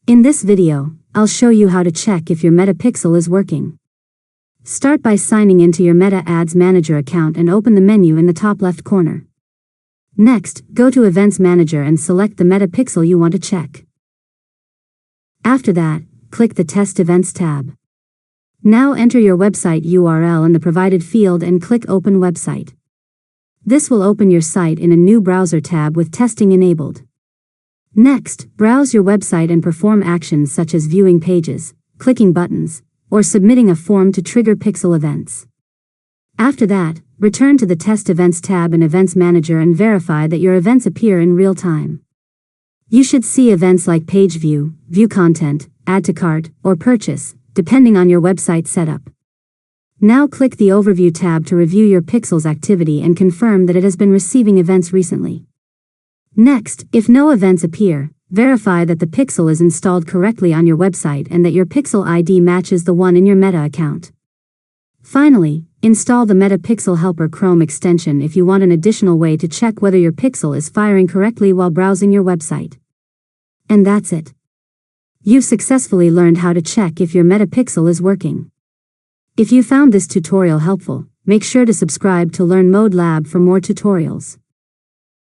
In this video, I'll show you how to check if your Meta Pixel is working. Start by signing into your Meta Ads Manager account and open the menu in the top left corner. Next, go to Events Manager and select the Meta Pixel you want to check. After that, click the Test Events tab. Now enter your website URL in the provided field and click Open Website. This will open your site in a new browser tab with testing enabled. Next, browse your website and perform actions such as viewing pages, clicking buttons, or submitting a form to trigger pixel events. After that, return to the Test Events tab in Events Manager and verify that your events appear in real time. You should see events like page view, view content, add to cart, or purchase, depending on your website setup. Now click the Overview tab to review your pixel's activity and confirm that it has been receiving events recently. Next, if no events appear, verify that the pixel is installed correctly on your website and that your pixel ID matches the one in your Meta account. Finally, install the Meta Pixel Helper Chrome extension if you want an additional way to check whether your pixel is firing correctly while browsing your website. And that's it. You've successfully learned how to check if your Meta Pixel is working. If you found this tutorial helpful, make sure to subscribe to Learn Mode Lab for more tutorials.